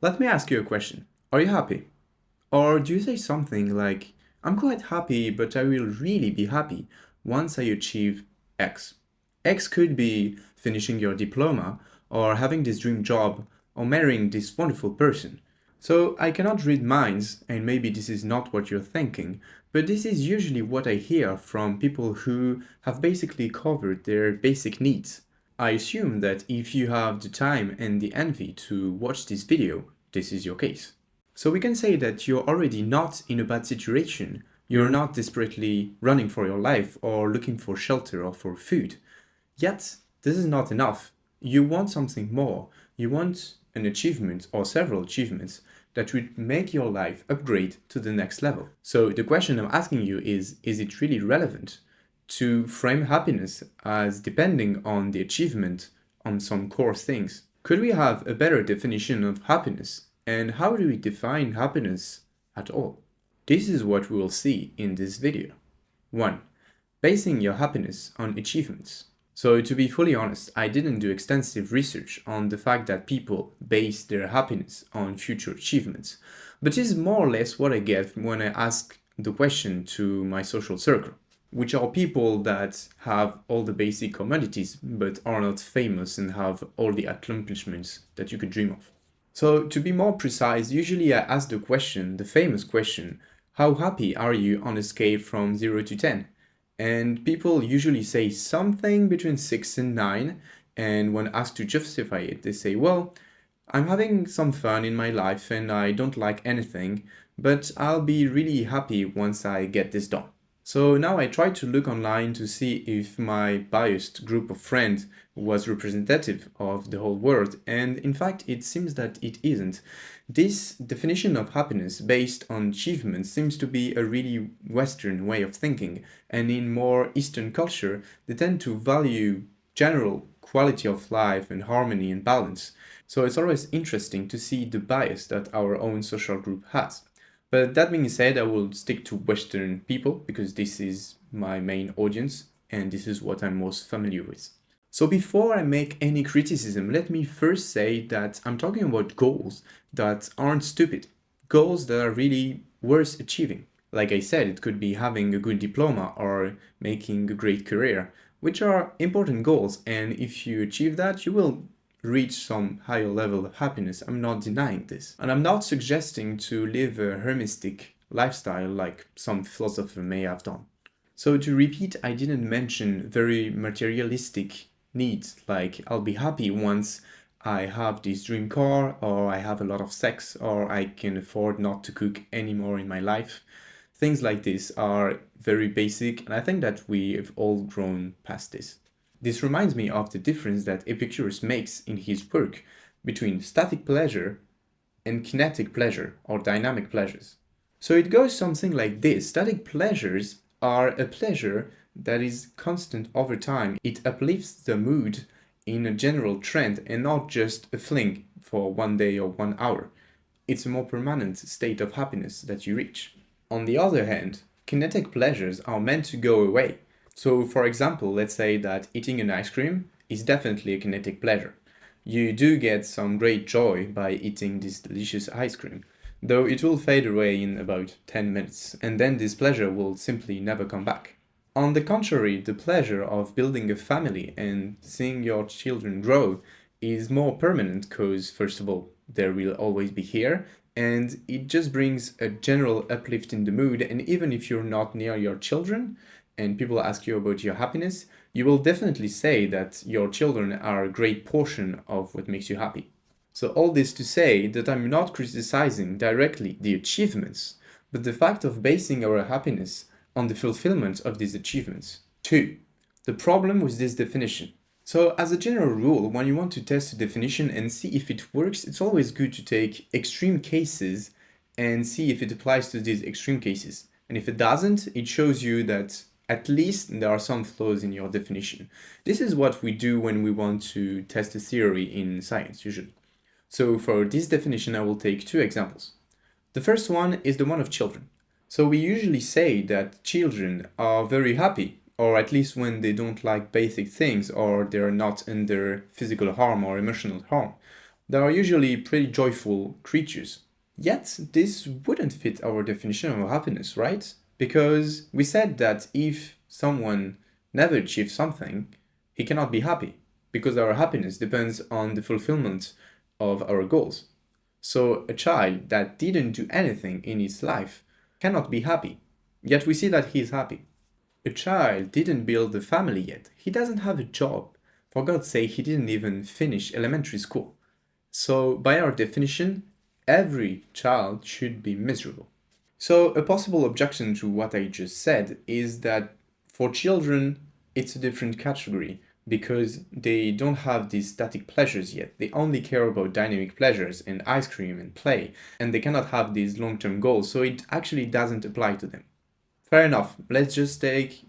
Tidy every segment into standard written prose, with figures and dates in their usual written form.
Let me ask you a question. Are you happy? Or do you say something like, I'm quite happy, but I will really be happy once I achieve X? X could be finishing your diploma, or having this dream job, or marrying this wonderful person. So I cannot read minds, and maybe this is not what you're thinking, but this is usually what I hear from people who have basically covered their basic needs. I assume that if you have the time and the envy to watch this video, this is your case. So we can say that you're already not in a bad situation. You're not desperately running for your life or looking for shelter or for food. Yet, this is not enough. You want something more. You want an achievement or several achievements that would make your life upgrade to the next level. So the question I'm asking you is it really relevant to frame happiness as depending on the achievement on some core things? Could we have a better definition of happiness? And how do we define happiness at all? This is what we will see in this video. 1. Basing your happiness on achievements. So to be fully honest, I didn't do extensive research on the fact that people base their happiness on future achievements, but this is more or less what I get when I ask the question to my social circle, which are people that have all the basic commodities but are not famous and have all the accomplishments that you could dream of. So to be more precise, usually I ask the question, the famous question, how happy are you on a scale from 0 to 10? And people usually say something between 6 and 9, and when asked to justify it, they say, well, I'm having some fun in my life and I don't like anything, but I'll be really happy once I get this done. So now I try to look online to see if my biased group of friends was representative of the whole world, and in fact it seems that it isn't. This definition of happiness based on achievement seems to be a really Western way of thinking, and in more Eastern culture they tend to value general quality of life and harmony and balance. So it's always interesting to see the bias that our own social group has. But that being said, I will stick to Western people because this is my main audience and this is what I'm most familiar with. So before I make any criticism, let me first say that I'm talking about goals that aren't stupid, goals that are really worth achieving. Like I said, it could be having a good diploma or making a great career, which are important goals, and if you achieve that, you will reach some higher level of happiness. I'm not denying this. And I'm not suggesting to live a hermistic lifestyle like some philosopher may have done. So to repeat, I didn't mention very materialistic needs like I'll be happy once I have this dream car, or I have a lot of sex, or I can afford not to cook anymore in my life. Things like this are very basic, and I think that we've all grown past this. This reminds me of the difference that Epicurus makes in his work between static pleasure and kinetic pleasure or dynamic pleasures. So it goes something like this. Static pleasures are a pleasure that is constant over time. It uplifts the mood in a general trend and not just a fling for one day or 1 hour. It's a more permanent state of happiness that you reach. On the other hand, kinetic pleasures are meant to go away. So, for example, let's say that eating an ice cream is definitely a kinetic pleasure. You do get some great joy by eating this delicious ice cream, though it will fade away in about 10 minutes, and then this pleasure will simply never come back. On the contrary, the pleasure of building a family and seeing your children grow is more permanent because, first of all, they will always be here, and it just brings a general uplift in the mood. And even if you're not near your children and people ask you about your happiness, you will definitely say that your children are a great portion of what makes you happy. So, all this to say that I'm not criticizing directly the achievements, but the fact of basing our happiness on the fulfillment of these achievements. 2. The problem with this definition. So, as a general rule, when you want to test a definition and see if it works, it's always good to take extreme cases and see if it applies to these extreme cases. And if it doesn't, it shows you that at least there are some flaws in your definition. This is what we do when we want to test a theory in science, usually. So, for this definition, I will take two examples. The first one is the one of children. So we usually say that children are very happy, or at least when they don't like basic things, or they're not under physical harm or emotional harm. They are usually pretty joyful creatures. Yet, this wouldn't fit our definition of happiness, right? Because we said that if someone never achieves something, he cannot be happy, because our happiness depends on the fulfillment of our goals. So, a child that didn't do anything in his life cannot be happy. Yet, we see that he is happy. A child didn't build a family yet. He doesn't have a job. For God's sake, he didn't even finish elementary school. So, by our definition, every child should be miserable. So, a possible objection to what I just said is that for children, it's a different category because they don't have these static pleasures yet. They only care about dynamic pleasures and ice cream and play, and they cannot have these long term goals, so it actually doesn't apply to them. Fair enough, let's just take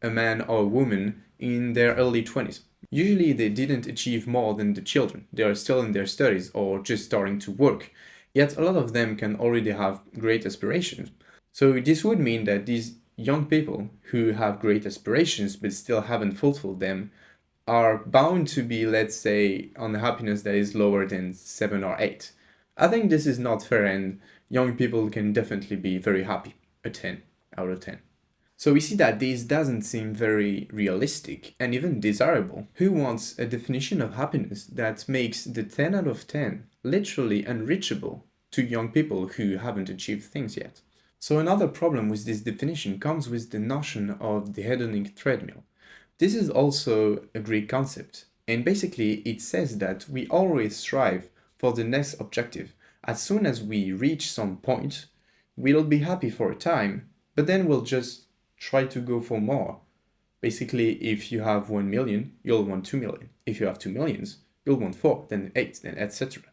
a man or a woman in their early 20s. Usually they didn't achieve more than the children. They are still in their studies or just starting to work. Yet a lot of them can already have great aspirations. So this would mean that these young people who have great aspirations but still haven't fulfilled them are bound to be, let's say, on a happiness that is lower than 7 or 8. I think this is not fair, and young people can definitely be very happy. A 10 out of 10. So we see that this doesn't seem very realistic and even desirable. Who wants a definition of happiness that makes the 10 out of 10 literally unreachable to young people who haven't achieved things yet? So another problem with this definition comes with the notion of the hedonic treadmill. This is also a Greek concept, and basically it says that we always strive for the next objective. As soon as we reach some point, we'll be happy for a time, but then we'll just try to go for more. Basically, if you have 1 million, you'll want 2 million. If you have 2 millions, you'll want 4, then 8, then etc.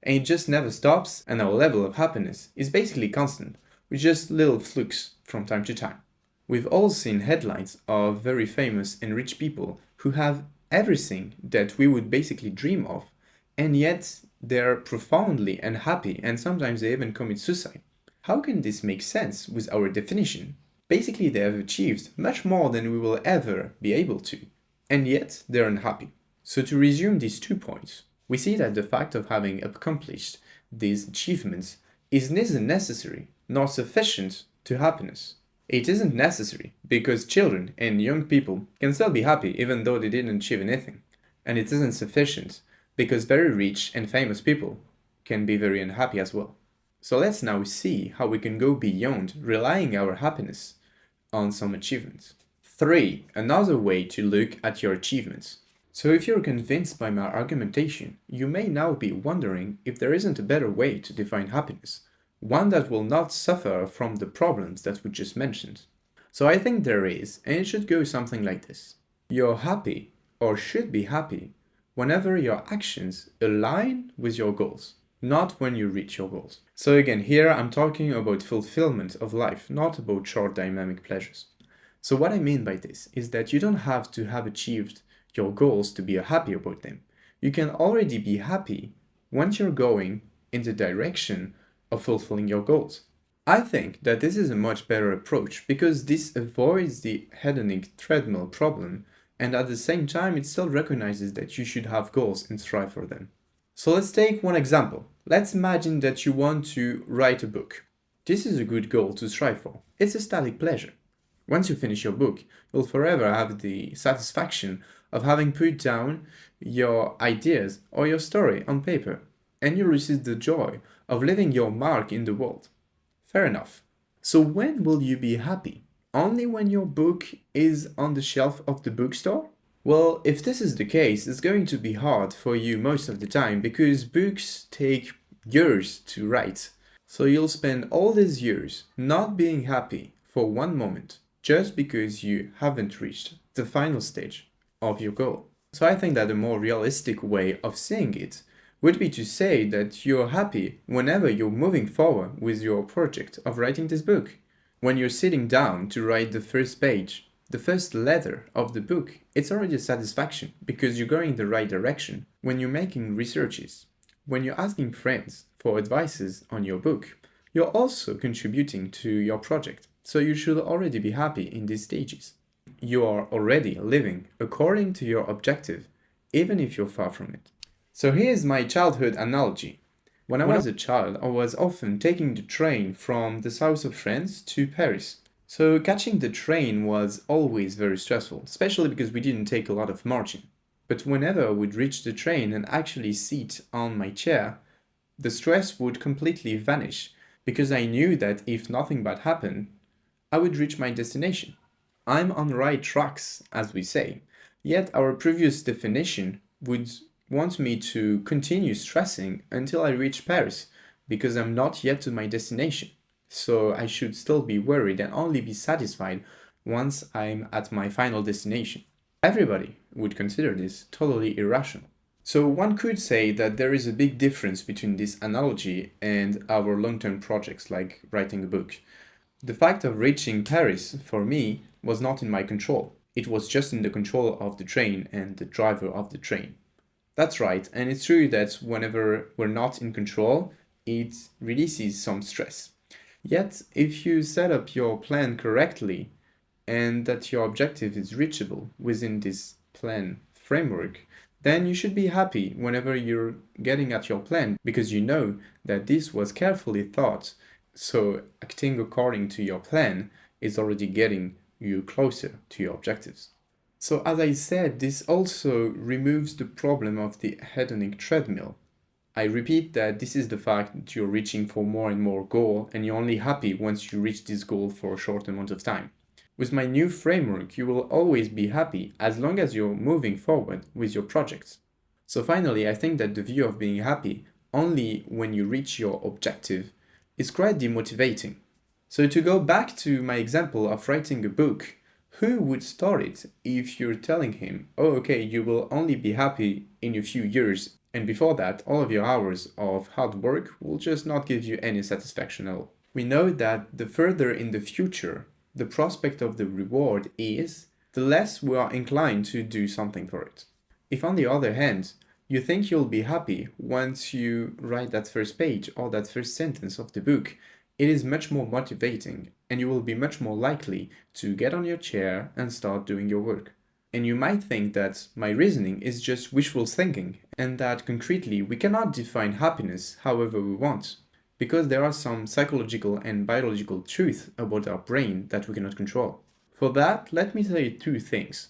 And it just never stops, and our level of happiness is basically constant, with just little flukes from time to time. We've all seen headlines of very famous and rich people who have everything that we would basically dream of, and yet they're profoundly unhappy and sometimes they even commit suicide. How can this make sense with our definition? Basically, they have achieved much more than we will ever be able to, and yet they're unhappy. So to resume these 2 points, we see that the fact of having accomplished these achievements is neither necessary nor sufficient to happiness. It isn't necessary because children and young people can still be happy even though they didn't achieve anything. And it isn't sufficient because very rich and famous people can be very unhappy as well. So let's now see how we can go beyond relying our happiness on some achievements. 3. Another way to look at your achievements. So if you're convinced by my argumentation, you may now be wondering if there isn't a better way to define happiness, one that will not suffer from the problems that we just mentioned. So I think there is, and it should go something like this. You're happy, or should be happy, whenever your actions align with your goals, not when you reach your goals. So again, here I'm talking about fulfillment of life, not about short dynamic pleasures. So what I mean by this is that you don't have to have achieved your goals to be happy about them. You can already be happy once you're going in the direction of fulfilling your goals. I think that this is a much better approach because this avoids the hedonic treadmill problem, and at the same time it still recognizes that you should have goals and strive for them. So let's take one example. Let's imagine that you want to write a book. This is a good goal to strive for. It's a static pleasure. Once you finish your book, you'll forever have the satisfaction of having put down your ideas or your story on paper, and you'll receive the joy of leaving your mark in the world. Fair enough. So when will you be happy? Only when your book is on the shelf of the bookstore? Well, if this is the case, it's going to be hard for you most of the time because books take years to write. So you'll spend all these years not being happy for one moment just because you haven't reached the final stage of your goal. So I think that a more realistic way of seeing it would be to say that you're happy whenever you're moving forward with your project of writing this book. When you're sitting down to write the first page, the first letter of the book, it's already a satisfaction because you're going the right direction. When you're making researches, when you're asking friends for advices on your book, you're also contributing to your project. So you should already be happy in these stages. You are already living according to your objective, even if you're far from it. So here's my childhood analogy. When I was a child, I was often taking the train from the south of France to Paris. So catching the train was always very stressful, especially because we didn't take a lot of margin. But whenever I would reach the train and actually sit on my chair, the stress would completely vanish because I knew that if nothing bad happened, I would reach my destination. I'm on the right tracks, as we say. Yet our previous definition would want me to continue stressing until I reach Paris because I'm not yet to my destination. So I should still be worried and only be satisfied once I'm at my final destination. Everybody would consider this totally irrational. So one could say that there is a big difference between this analogy and our long-term projects like writing a book. The fact of reaching Paris, for me, was not in my control. It was just in the control of the train and the driver of the train. That's right, and it's true that whenever we're not in control, it releases some stress. Yet, if you set up your plan correctly and that your objective is reachable within this plan framework, then you should be happy whenever you're getting at your plan because you know that this was carefully thought. So acting according to your plan is already getting you closer to your objectives. So as I said, this also removes the problem of the hedonic treadmill. I repeat that this is the fact that you're reaching for more and more goal and you're only happy once you reach this goal for a short amount of time. With my new framework, you will always be happy as long as you're moving forward with your projects. So finally, I think that the view of being happy only when you reach your objective is quite demotivating. So to go back to my example of writing a book, who would start it if you're telling him, oh okay, you will only be happy in a few years and before that all of your hours of hard work will just not give you any satisfaction at all. We know that the further in the future the prospect of the reward is, the less we are inclined to do something for it. If on the other hand, you think you'll be happy once you write that first page or that first sentence of the book, it is much more motivating and you will be much more likely to get on your chair and start doing your work. And you might think that my reasoning is just wishful thinking and that concretely we cannot define happiness however we want, because there are some psychological and biological truths about our brain that we cannot control. For that, let me say two things.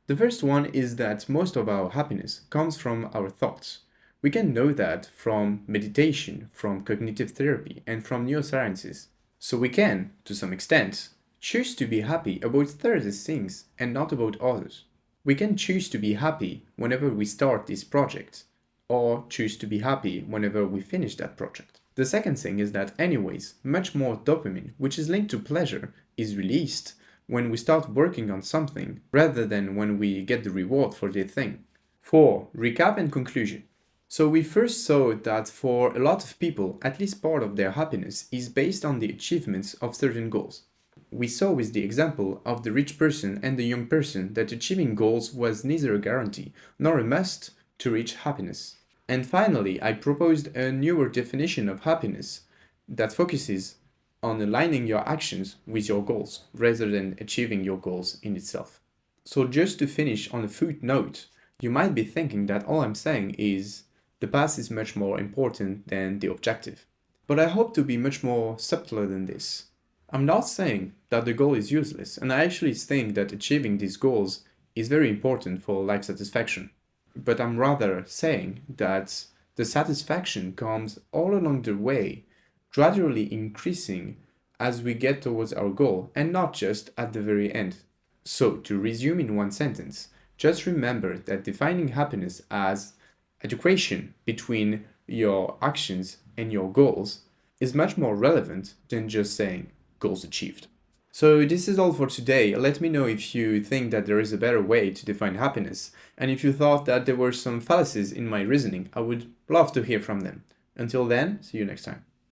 The first one is that most of our happiness comes from our thoughts. We can know that from meditation, from cognitive therapy, and from neurosciences. So we can, to some extent, choose to be happy about certain things and not about others. We can choose to be happy whenever we start this project, or choose to be happy whenever we finish that project. The second thing is that anyways, much more dopamine, which is linked to pleasure, is released when we start working on something rather than when we get the reward for the thing. 4. Recap and conclusion. So we first saw that for a lot of people, at least part of their happiness is based on the achievements of certain goals. We saw with the example of the rich person and the young person that achieving goals was neither a guarantee nor a must to reach happiness. And finally, I proposed a newer definition of happiness that focuses on aligning your actions with your goals rather than achieving your goals in itself. So just to finish on a footnote, you might be thinking that all I'm saying is the path is much more important than the objective. But I hope to be much more subtler than this. I'm not saying that the goal is useless, and I actually think that achieving these goals is very important for life satisfaction. But I'm rather saying that the satisfaction comes all along the way, gradually increasing as we get towards our goal and not just at the very end. So, to resume in one sentence, just remember that defining happiness as equation between your actions and your goals is much more relevant than just saying goals achieved. So this is all for today. Let me know if you think that there is a better way to define happiness, and if you thought that there were some fallacies in my reasoning. I would love to hear from them. Until then, see you next time.